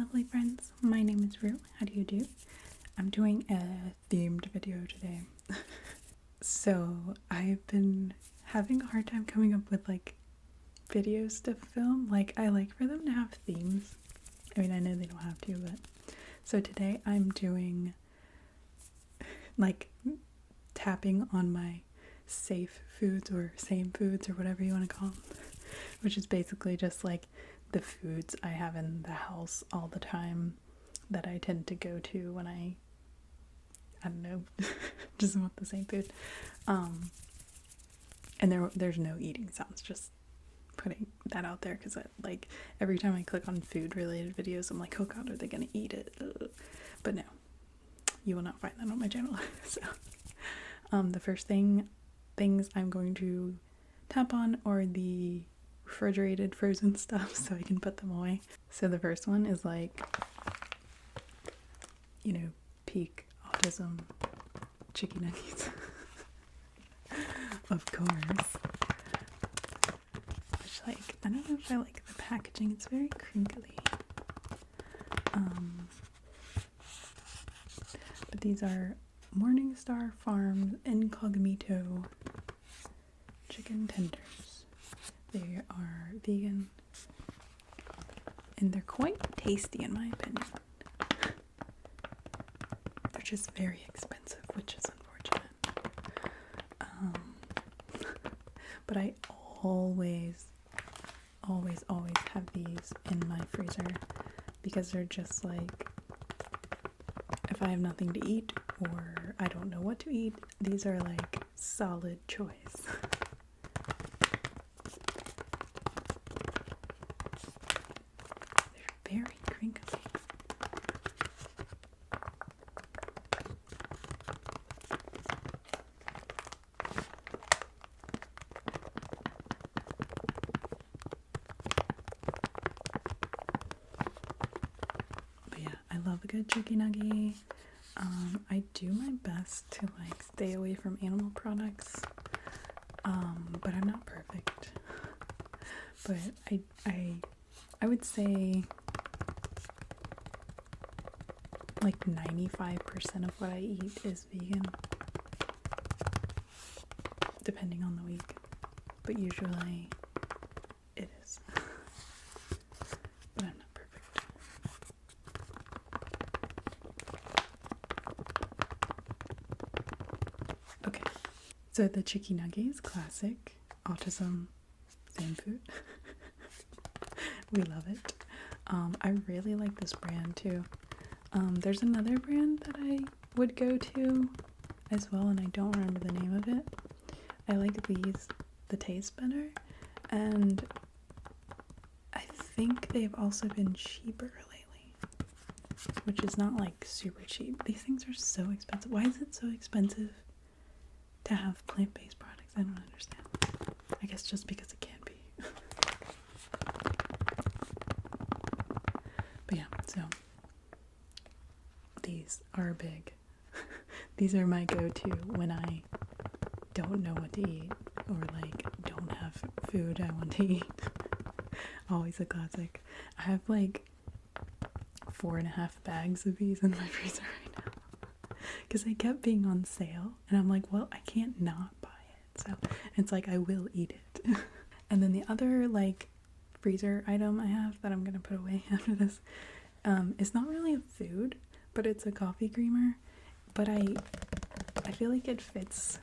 lovely friends, my name is Rue. How do you do? I'm doing a themed video today. So I've been having a hard time coming up with videos to film. I like for them to have themes. I mean, I know they don't have to, but so today I'm doing tapping on my safe foods or same foods or whatever you want to call them, which is basically just the foods I have in the house all the time that I tend to go to when I don't know, just want the same food. And there's no eating sounds, just putting that out there because every time I click on food related videos, I'm like, oh god, are they gonna eat it? But no, you will not find that on my channel. So the first things I'm going to tap on are the refrigerated frozen stuff so I can put them away. So the first one is peak autism chicken nuggets. Of course. Which I don't know if I like the packaging, it's very crinkly. But these are Morningstar Farms Incognito chicken tenders. They are vegan and they're quite tasty in my opinion. They're just very expensive, which is unfortunate. But I always have these in my freezer because they're just if I have nothing to eat or I don't know what to eat, these are solid choice. They're very crinkly. Love a good chicken nugget. I do my best to stay away from animal products, but I'm not perfect. But I would say 95% of what I eat is vegan, depending on the week, but usually it is. But I'm not perfect. Okay, so the chicken nuggets, classic, autism, same food. We love it. I really like this brand too. There's another brand that I would go to as well, and I don't remember the name of it. I like these, the taste better, and I think they've also been cheaper lately, which is not super cheap. These things are so expensive. Why is it so expensive to have plant-based products? I don't understand. I guess just because it can be. But yeah, so these are big. These are my go-to when I don't know what to eat or don't have food I want to eat. Always a classic. I have 4.5 bags of these in my freezer right now because they kept being on sale and I'm like, well, I can't not buy it, so it's I will eat it. And then the other freezer item I have that I'm gonna put away after this is not really a food, but it's a coffee creamer, but I feel it fits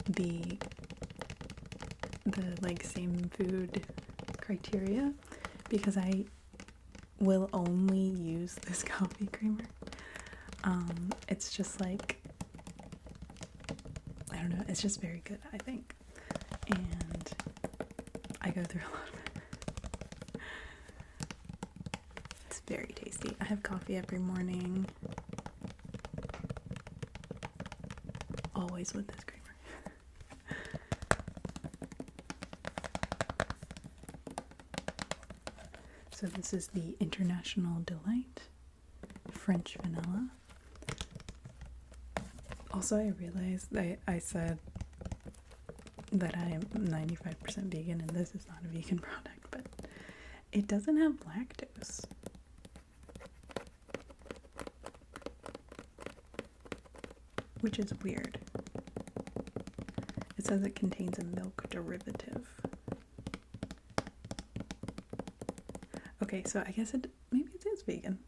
the same food criteria because I will only use this coffee creamer. It's just I don't know, it's just very good, I think, and I go through a lot of it. It's very tasty. I have coffee every morning, always with this creamer. So this is the International Delight French Vanilla. Also, I realized that I said that I am 95% vegan and this is not a vegan product, but it doesn't have lactose. which is weird. It says it contains a milk derivative. Okay, so I guess maybe it is vegan.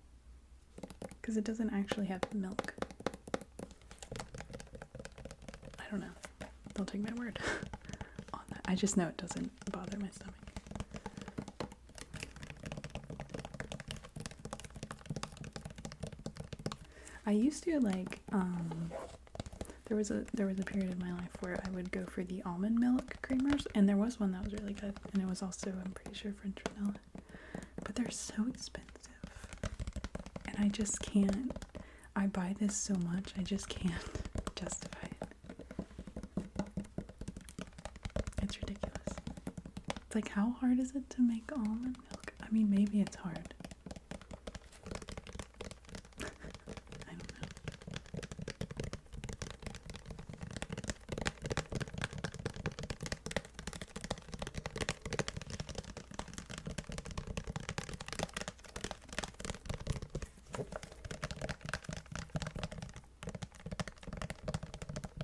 Because it doesn't actually have milk. I don't know. Don't take my word on that. I just know it doesn't bother my stomach. I used to like there was a period in my life where I would go for the almond milk creamers, and there was one that was really good, and it was also, I'm pretty sure, French vanilla. But they're so expensive. And I just can't. I buy this so much, I just can't justify it. It's ridiculous. It's like, how hard is it to make almond milk? I mean, maybe it's hard. I don't know.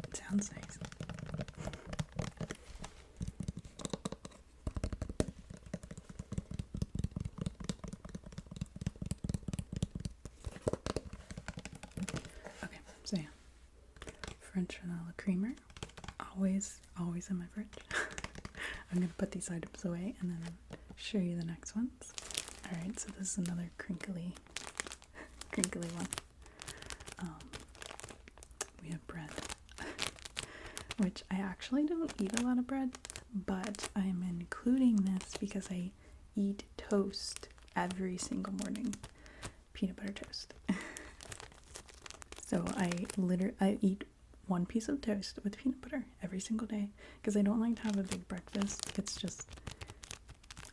It sounds nice. Okay, so yeah. French vanilla creamer. Always in my fridge. I'm gonna put these items away and then show you the next ones. Alright, so this is another crinkly one. We have bread, which I actually don't eat a lot of bread, but I'm including this because I eat toast every single morning. Peanut butter toast. So I eat one piece of toast with peanut butter every single day because I don't like to have a big breakfast. It's just,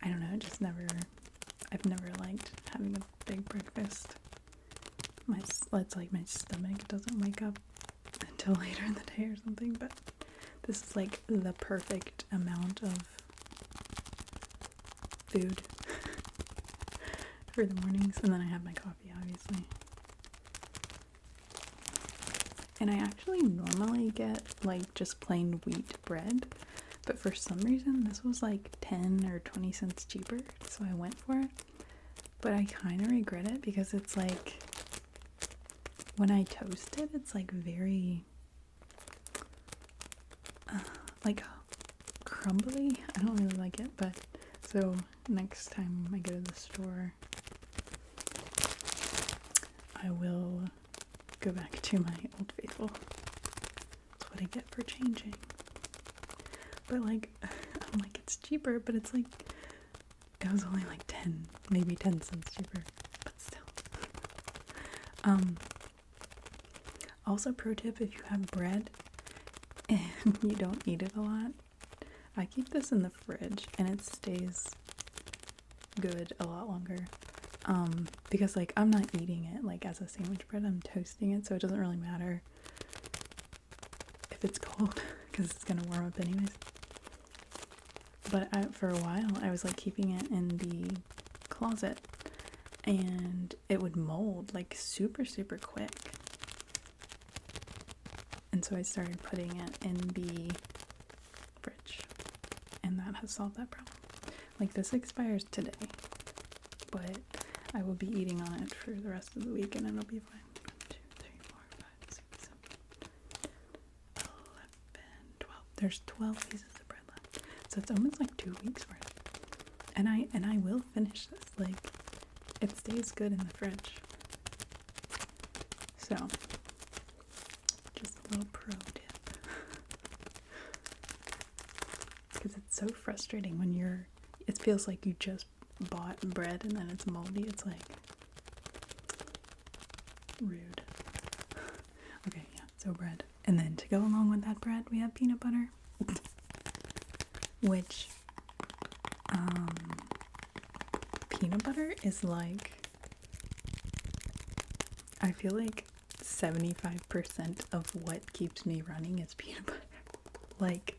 I don't know, I've never liked having a big breakfast. It's like my stomach doesn't wake up until later in the day or something, but this is like the perfect amount of food for the mornings, and then I have my coffee, obviously. And I actually normally get like just plain wheat bread, but for some reason this was like 10 or 20 cents cheaper, so I went for it. But I kind of regret it because it's like, when I toast it, it's like very like crumbly. I don't really like it, but so next time I go to the store, I will go back to my Old Faithful. That's what I get for changing. But like, I'm like, it's cheaper, but it's like, it was only like 10, maybe 10 cents cheaper, but still. Also, pro tip, if you have bread and you don't eat it a lot, I keep this in the fridge and it stays good a lot longer. Because like, I'm not eating it like as a sandwich bread, I'm toasting it, so it doesn't really matter if it's cold because it's gonna warm up anyways. But for a while I was like keeping it in the closet and it would mold like super quick, and so I started putting it in the fridge, and that has solved that problem. Like, this expires today, but I will be eating on it for the rest of the week and it'll be fine. 1, 2, 3, 4, 5, 6, 7, 11, 12. There's 12 pieces of bread left. So it's almost like 2 weeks worth. And I will finish this. Like, it stays good in the fridge. So, just a little pro tip. Because it's so frustrating when it feels like you just bought bread and then it's moldy. It's like rude. Okay, yeah, so bread. And then to go along with that bread, we have peanut butter. Which, peanut butter is like, I feel like 75% of what keeps me running is peanut butter. Like,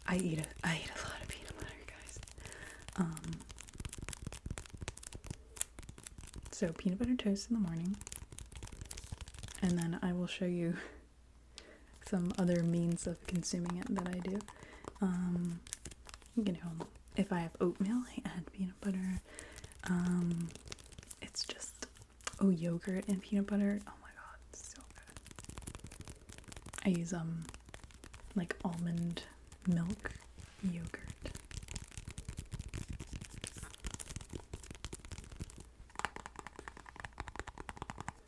I eat a lot of peanut butter, guys. So peanut butter toast in the morning, and then I will show you some other means of consuming it that I do. You know, if I have oatmeal, I add peanut butter. It's just, oh, yogurt and peanut butter. Oh my god, it's so good. I use like almond milk yogurt.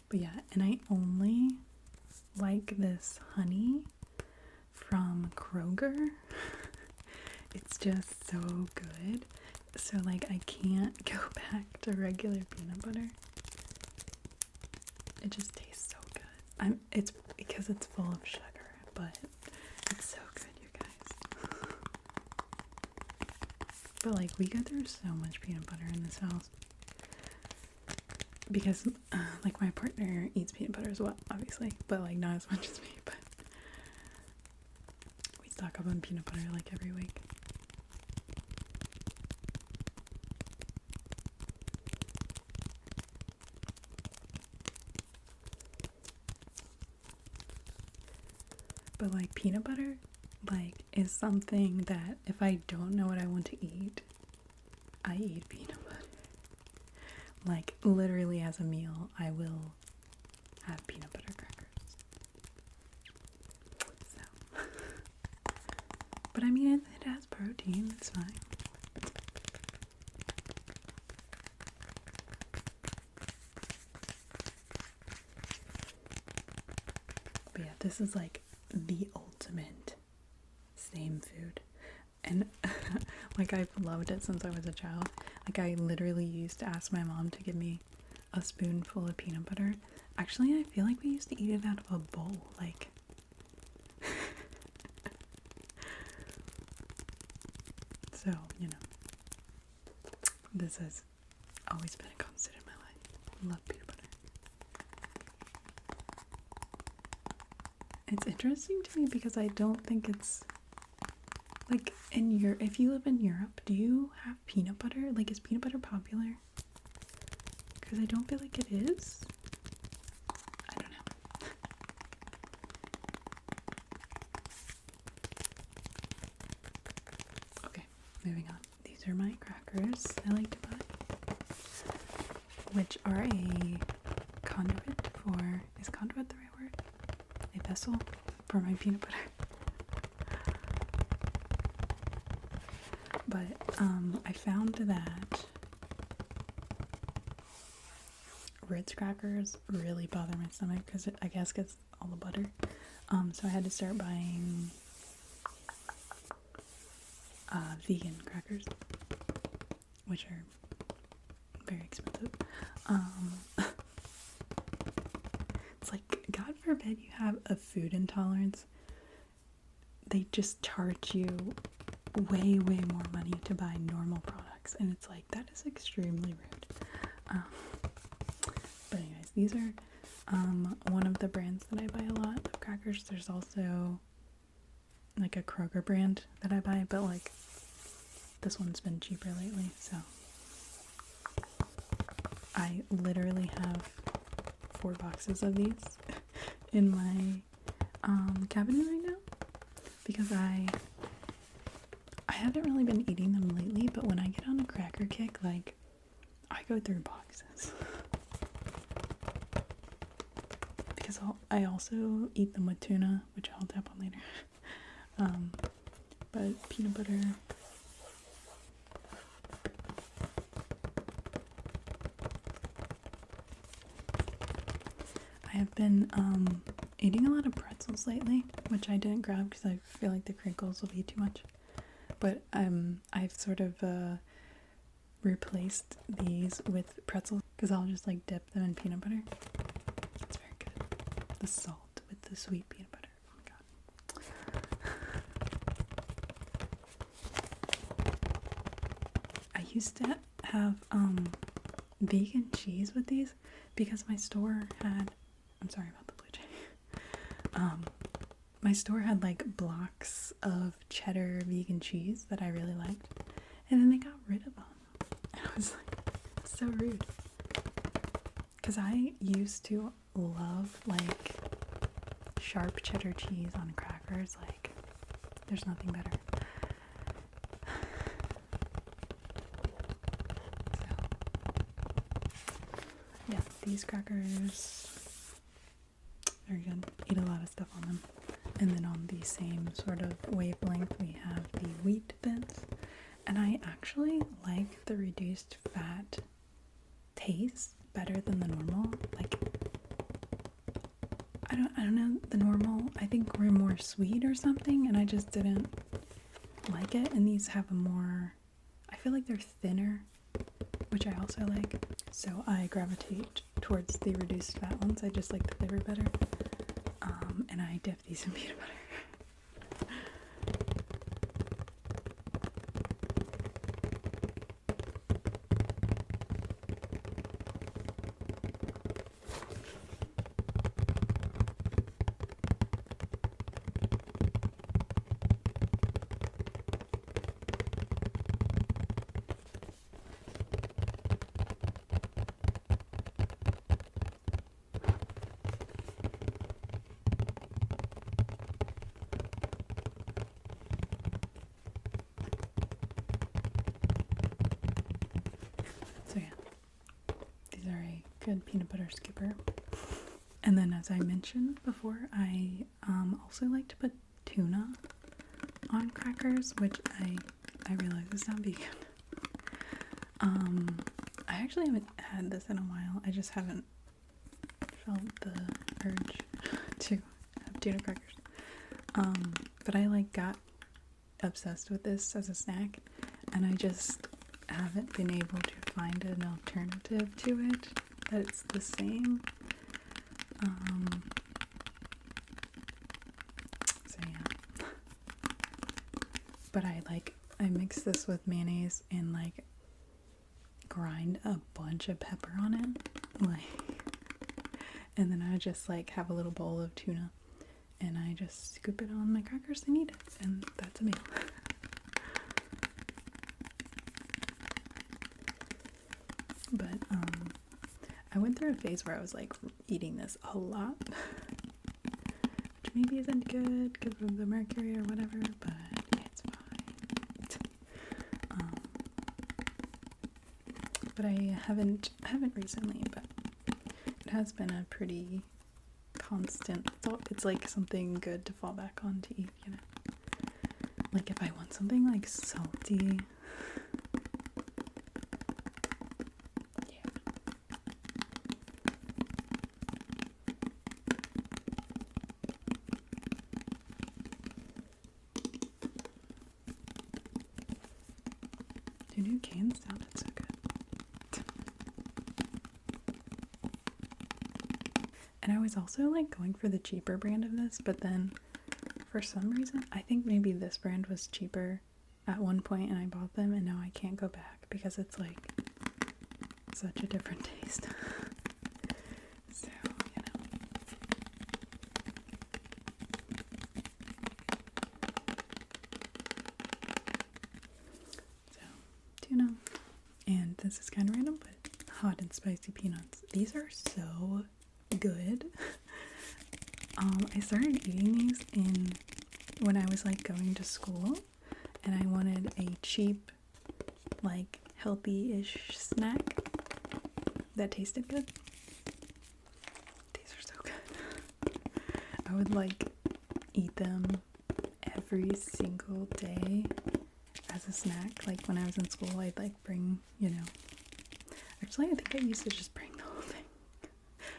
But yeah, and I only like this honey from Kroger. It's just so good. So like I can't go back to regular peanut butter. It just tastes so good. It's because it's full of sugar, but it's so good, you guys. But like we go through so much peanut butter in this house. Because like my partner eats peanut butter as well, obviously, but like not as much as me, but we stock up on peanut butter like every week. But like peanut butter like is something that if I don't know what I want to eat, I eat peanut butter. Like literally as a meal, I will have peanut butter crackers. So, but I mean it has protein, it's fine. But yeah, this is like the ultimate same food. And like I've loved it since I was a child. Like I literally used to ask my mom to give me a spoonful of peanut butter. Actually, I feel like we used to eat it out of a bowl. Like so, you know. This has always been a constant in my life. I love peanut butter. It's interesting to me because I don't think it's like if you live in Europe, do you have peanut butter? Like, is peanut butter popular? Because I don't feel like it is. I don't know. Okay, moving on. These are my crackers I like to buy, which are a conduit for, is conduit the right word? A vessel for my peanut butter. But I found that Ritz crackers really bother my stomach because I guess it's all the butter. So I had to start buying vegan crackers, which are very expensive. It's like, God forbid you have a food intolerance. They just charge you way more money to buy normal products, and it's like, that is extremely rude. But anyways, these are one of the brands that I buy a lot of crackers. There's also like a Kroger brand that I buy, but like this one's been cheaper lately, so I literally have 4 boxes of these in my cabinet right now because I haven't really been eating them lately, but when I get on a cracker kick, like, I go through boxes. Because I also eat them with tuna, which I'll tap on later. But peanut butter. I have been eating a lot of pretzels lately, which I didn't grab because I feel like the crinkles will be too much. But I've sort of replaced these with pretzels because I'll just like dip them in peanut butter. It's very good. The salt with the sweet peanut butter. Oh my god. I used to have vegan cheese with these because my store had, I'm sorry about the blue jay. My store had like blocks of cheddar vegan cheese that I really liked, and then they got rid of them. And I was like, so rude. Because I used to love like sharp cheddar cheese on crackers. Like, there's nothing better. So, yeah, these crackers are good. Eat a lot of stuff on them. And then on the same sort of wavelength, we have the wheat bits. And I actually like the reduced fat taste better than the normal. Like, I don't know, the normal I think were more sweet or something, and I just didn't like it. And these have a more, I feel like they're thinner, which I also like. So I gravitate towards the reduced fat ones. I just like the flavor better. And I dip these in peanut butter. So yeah, these are a good peanut butter skipper. And then, as I mentioned before, I also like to put tuna on crackers, which I realize is not vegan. I actually haven't had this in a while. I just haven't felt the urge to have tuna crackers. But I like got obsessed with this as a snack, and I just haven't been able to find an alternative to it that's the same. So yeah. But I mix this with mayonnaise and like grind a bunch of pepper on it. And then I just like have a little bowl of tuna and I just scoop it on my crackers and eat it. And that's a meal. But I went through a phase where I was like eating this a lot, which maybe isn't good because of the mercury or whatever, but it's fine. But I haven't recently, but it has been a pretty constant. It's like something good to fall back on to eat, you know. Like if I want something like salty. Your new cans sounded so good. And I was also like going for the cheaper brand of this, but then for some reason, I think maybe this brand was cheaper at one point and I bought them and now I can't go back because it's like such a different taste. So, you know. So, tuna. And this is kind of random, but hot and spicy peanuts. These are so good. I started eating these when I was like going to school and I wanted a cheap, like healthy-ish snack that tasted good. These are so good. I would like eat them every single day as a snack. Like when I was in school, I'd like bring, you know, actually I think I used to just bring the whole thing.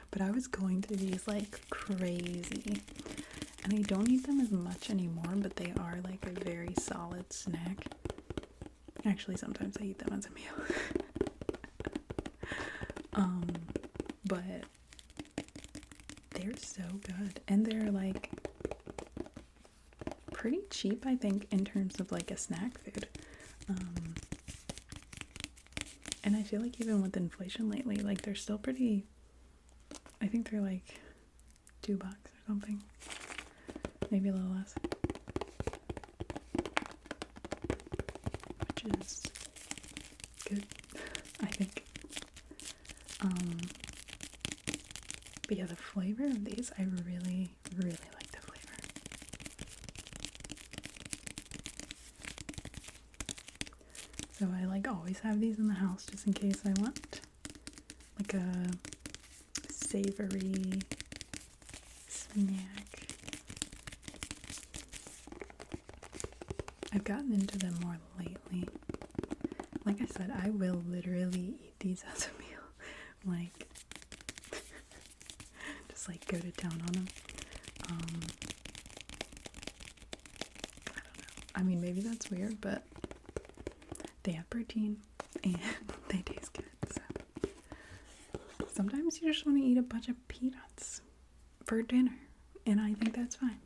But I was going through these like crazy. And I don't eat them as much anymore, but they are like a very solid snack. Actually, sometimes I eat them as a meal. But they're so good. And they're like pretty cheap, I think, in terms of like a snack food. And I feel like even with inflation lately, like they're still pretty, I think they're like $2 or something. Maybe a little less. Which is good, I think. But yeah, the flavor of these, I really, really like the flavor. So I like always have these in the house just in case I want like a savory snack. I've gotten into them more lately. Like I said, I will literally eat these as a meal. Like, just like go to town on them. I don't know. I mean, maybe that's weird, but they have protein and they taste good. So sometimes you just want to eat a bunch of peanuts for dinner, and I think that's fine.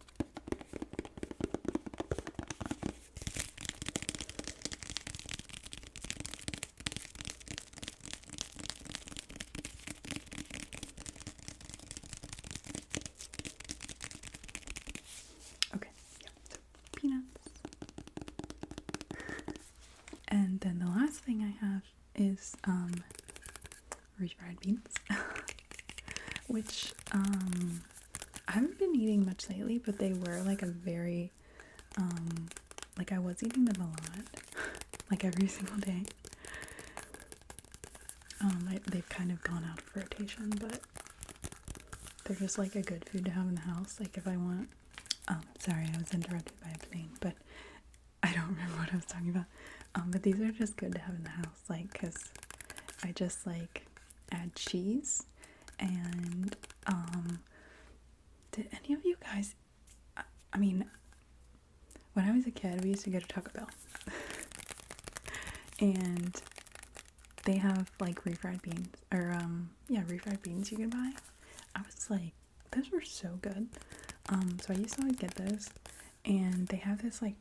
Okay, yeah, so peanuts. And then the last thing I have is refried beans, which I haven't been eating much lately, but they were like a very like I was eating them a lot, like every single day. They've kind of gone out of rotation, but they're just like a good food to have in the house. Like if I want, sorry, I was interrupted by a plane, but I don't remember what I was talking about. But these are just good to have in the house, like, cause I just like add cheese and did any of you guys? I mean, when I was a kid, we used to go to Taco Bell, and they have like refried beans, or yeah, refried beans you can buy. I was like, those were so good. So I used to always get those, and they have this like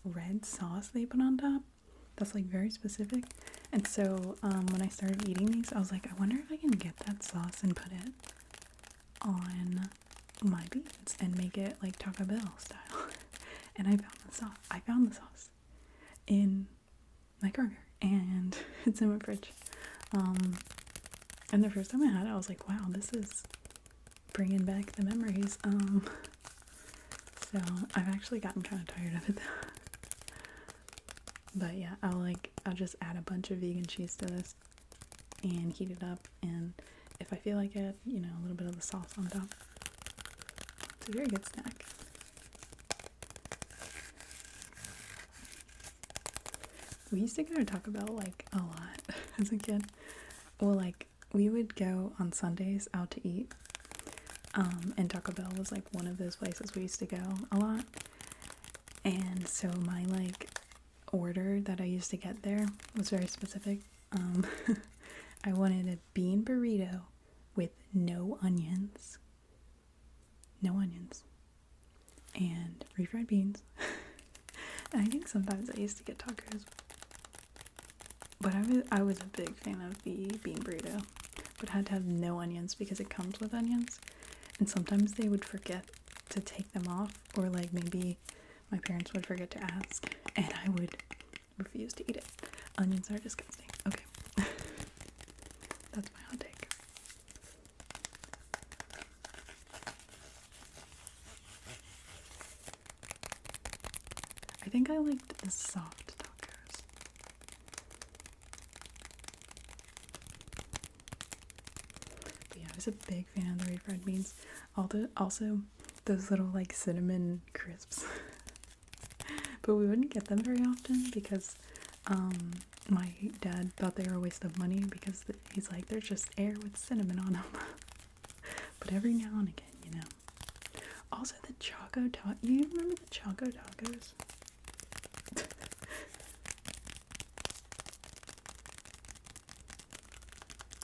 red sauce they put on top that's like very specific. And so when I started eating these, I was like, I wonder if I can get that sauce and put it on my beans and make it like Taco Bell style. And I found the sauce in my Kroger, and it's in my fridge. And the first time I had it, I was like, wow, this is bringing back the memories. So I've actually gotten kind of tired of it though. But yeah, I'll just add a bunch of vegan cheese to this and heat it up, and if I feel like it, you know, a little bit of the sauce on top. It's a very good snack. We used to go to Taco Bell like a lot as a kid. Well, like we would go on Sundays out to eat. And Taco Bell was like one of those places we used to go a lot. And so my like order that I used to get there was very specific. I wanted a bean burrito with no onions. No onions. And refried beans. And I think sometimes I used to get tacos. But I was a big fan of the bean burrito. But it had to have no onions because it comes with onions. And sometimes they would forget to take them off, or like maybe my parents would forget to ask, and I would refuse to eat it. Onions are disgusting. Okay. That's my hot take. I think I liked the soft tacos. But yeah, I was a big fan of the refried beans. Also, those little like cinnamon crisps. But we wouldn't get them very often because my dad thought they were a waste of money because he's like, there's just air with cinnamon on them. But every now and again, you know. Also, the Choco Tacos. You remember the Choco Tacos?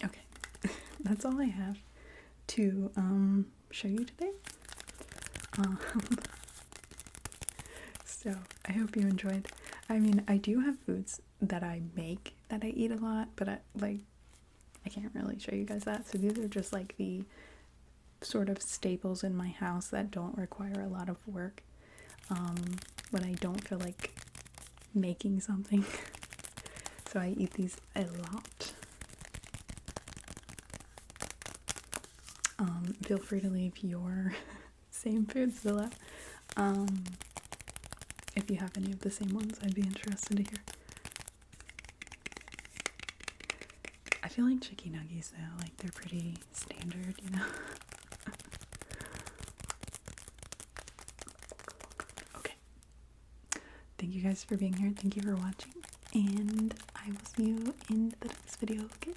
Okay. That's all I have to show you today. So I hope you enjoyed. I mean, I do have foods that I make that I eat a lot, but I can't really show you guys that. So these are just like the sort of staples in my house that don't require a lot of work. When I don't feel like making something. So I eat these a lot. feel free to leave your same foods below. If you have any of the same ones, I'd be interested to hear. I feel like chicken nuggets though, like they're pretty standard, you know? Okay. Thank you guys for being here. Thank you for watching. And I will see you in the next video, okay?